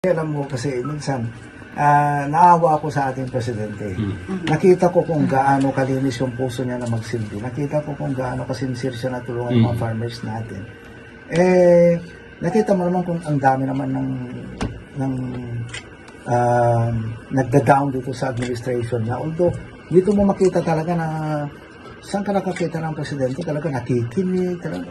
Alam mo kasi minsan, naawa ako sa ating presidente. Nakita ko kung gaano kalinis yung puso niya na magsilbi. Nakita ko kung gaano kasincere siya na tulungan mga farmers natin. Nakita mo naman kung ang dami naman ng nagda-down dito sa administration niya. Although, dito mo makita talaga na saan ka nakakita ng presidente, talaga nakikinig, talaga,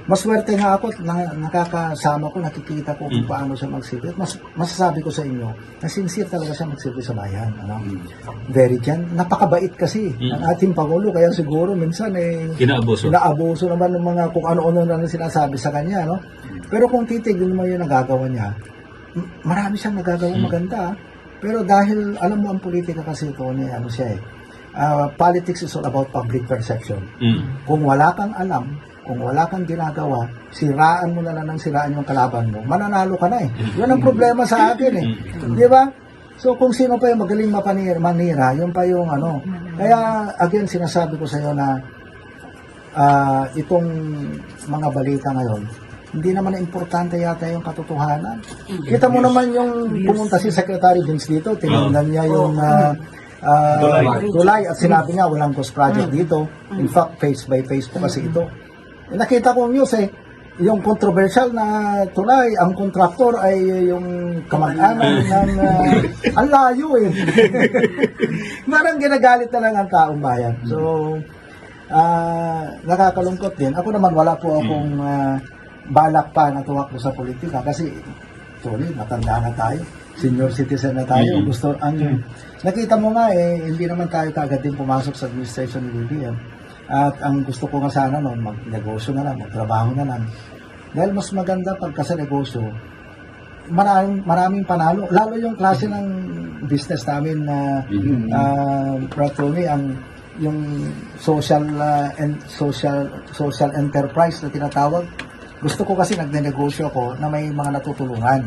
maswerte nga ako na nakakasama ko, nakikita ko kung paano siya magsilbi. Masasabi ko sa inyo, na sincere talaga siya magsilbi sa bayan. Very dyan. Napakabait kasi ang ating Pangulo, kaya siguro minsan inaabuso naman ng mga kung ano-ano na sinasabi sa kanya. No? Pero kung titignan mo yung nagagawa niya, marami siyang nagagawa maganda. Pero dahil, alam mo ang politika kasi ito, ano siya politics is all about public perception. Kung wala kang alam, kung wala kang ginagawa, siraan mo na lang ng siraan yung kalaban mo, mananalo ka na Yun ang problema sa atin Di ba? So kung sino pa yung magaling manira, yun pa yung ano. Kaya again, sinasabi ko sa iyo na itong mga balita ngayon, hindi naman importante yata yung katotohanan. Kita mo naman yung pumunta si Secretary Vince dito, tinignan niya yung tulay at sinabi niya walang ghost project dito. In fact, face by face po kasi ito. Nakita ko news yung controversial na tulay, ang kontraktor ay yung kamag-anak ng ang layo Marang ginagalit na lang ang taong bayan. So, nakakalungkot din. Ako naman wala po akong balak pa na tumakbo sa politika kasi sorry, matanda na tayo. Senior citizen na tayo. Gusto nakita mo nga hindi naman tayo kaagad din pumasok sa administration ni BBM. At ang gusto ko nga sana noon, magnegosyo na lang, magtrabaho na lang. Dahil mas maganda pagka sa negosyo, maraming panalo. Lalo yung klase ng business namin na Pratoni, yung social enterprise na tinatawag. Gusto ko kasi nagnenegosyo ko na may mga natutulungan.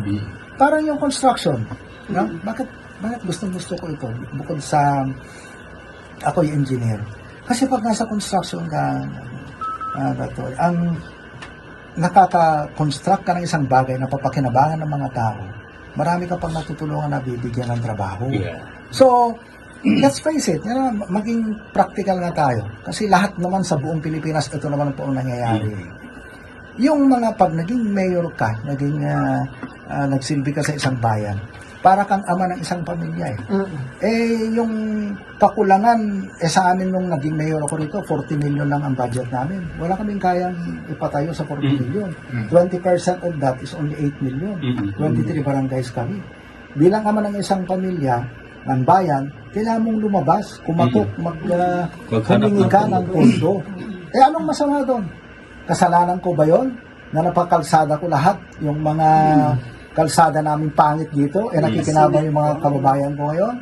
Parang yung construction. No? Bakit gusto ko ito? Bukod sa ako yung engineer. Kasi pag nasa construction ka, ang nakaka-construct ka ng isang bagay na papakinabangan ng mga tao, marami ka pang natutulungan na bibigyan ng trabaho. So, let's face it, maging practical na tayo. Kasi lahat naman sa buong Pilipinas, ito naman po ang nangyayari. Yung mga pag naging mayor ka, nagsilbi ka sa isang bayan, para kang ama ng isang pamilya yung kakulangan, sa amin nung naging mayor ako rito, 40 million lang ang budget namin. Wala kaming kayang ipatayo sa 40 million. 20% of that is only 8 million. 23 barangays kami. Bilang ama ng isang pamilya, ng bayan, kailangan mong lumabas, kumatok, humingi ka ng pondo. Anong masama doon? Kasalanan ko ba yon? Na napakalsada ko lahat, yung mga kalsada namin pangit dito, nakikinabang yung mga kababayan ko ngayon.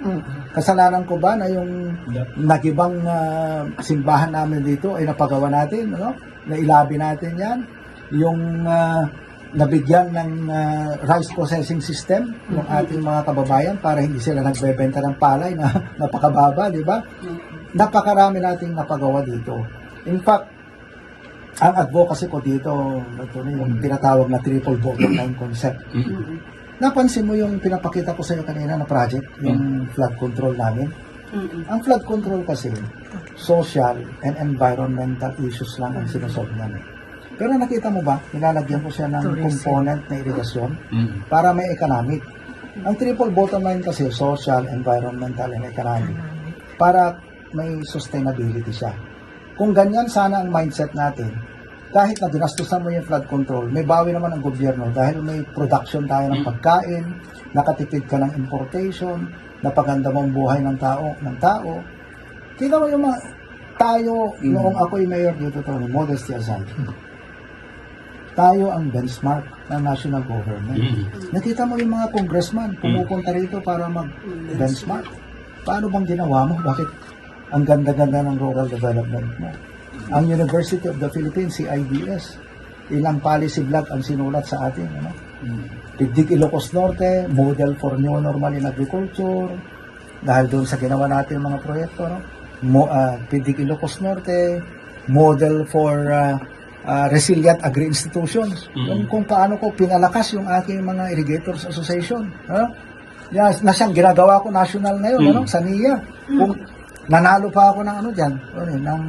Kasalanan ko ba na yung nagibang simbahan namin dito ay napagawa natin, nailabi natin yan. Yung nabigyan ng rice processing system yung ating mga kababayan para hindi sila nagbebenta ng palay na napakababa, di ba? Napakarami nating napagawa dito. In fact, ang advocacy ko dito, yung tinatawag na triple bottom line concept. Napansin mo yung pinapakita ko sa iyo kanina na project, yung flood control namin. Ang flood control kasi, social and environmental issues lang ang sinusolve namin. Pero nakita mo ba, nilalagyan ko siya ng component na irigasyon para may economic. Ang triple bottom line kasi, social, environmental, and economic. Para may sustainability siya. Kung ganyan sana ang mindset natin, kahit na dinastusan mo yung flood control, may bawi naman ang gobyerno dahil may production tayo ng pagkain, nakatipid ka ng importation, napaganda mo ang buhay ng tao. Kita mo yung mga tayo, noong ako'y mayor dito, modesty aside, tayo ang benchmark ng national government. Nakita mo yung mga congressman, pumupunta rito para mag-benchmark. Paano bang ginawa mo? Bakit ang ganda-ganda ng rural development mo? Ang University of the Philippines, CIDS, ilang policy block ang sinulat sa atin. Pigdig Ilocos Norte, model for new normal in agriculture, dahil doon sa ginawa natin mga proyekto. Pigdig Ilocos Norte, model for resilient agri-institutions. Yung kung paano ko pinalakas yung aking mga irrigators association. Na siyang ginagawa ko national ngayon, sa NIA. Kung nanalo pa ako ng ng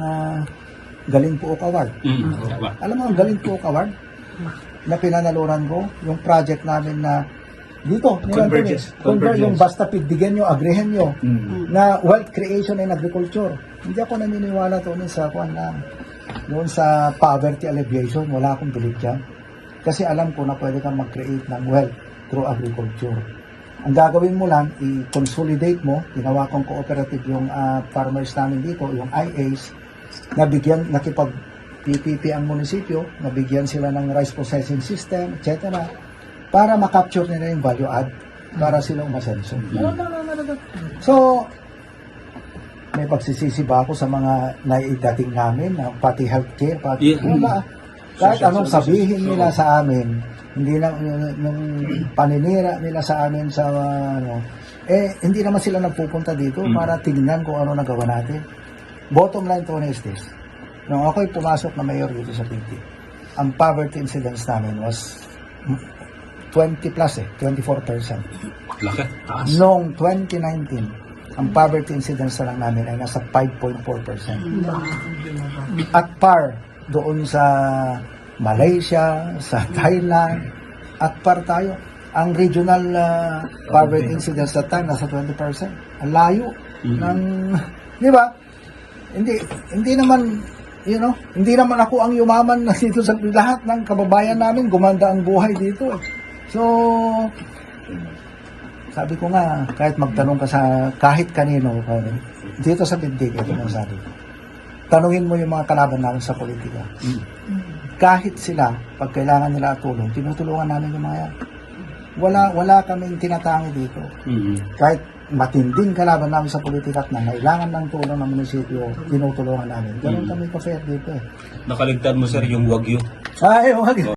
Galing Puok Award. Alam mo, ang Galing Puok Award na pinanaluran ko, yung project namin na dito, Convergence. yung basta pigdigan nyo, agrihen nyo, na wealth creation and agriculture. Hindi ako naniniwala doon sa poverty alleviation, wala akong belief dyan. Kasi alam ko na pwede kang mag-create ng wealth through agriculture. Ang gagawin mo lang, i-consolidate mo, ginawa kong cooperative yung farmers namin dito, yung IAs, nabigyan, nakipag-PPP ang munisipyo, nabigyan sila ng rice processing system, etc. para makapture nila yung value add, para sila umasenso. So, may pagsisisi ba ako sa mga naidating namin, pati healthcare, pati kahit anong sabihin nila sa amin, hindi na yung paninira nila sa amin sa hindi naman sila nagpupunta dito para tingnan kung ano nagawa natin. Bottom line, Tony, is this. Nung ako'y pumasok na mayor dito sa PNP, ang poverty incidence namin was 20+, 24%. Laki. Noong 2019, ang poverty incidence na lang namin ay nasa 5.4%. At par doon sa Malaysia, sa Thailand, at par tayo. Ang regional poverty incidence that time nasa 20%. Ang layo ng, di ba? Hindi naman, hindi naman ako ang yumaman na dito sa lahat ng kababayan namin, gumanda ang buhay dito. So, sabi ko nga, kahit magtanong ka sa kahit kanino, dito sa Bindig, ito ang sabi ko. Tanungin mo yung mga kalaban namin sa politika. Kahit sila, pag kailangan nila tulong, tinutulungan namin yung mga yan. Wala kaming tinatangi dito. Kahit matinding kalaban namin sa politika at nangailangan ng tulong ng munisipyo, tinutulungan namin. Ganun kami ka-fair dito. Nakaligtan mo, sir, yung wagyu. Ay, wag.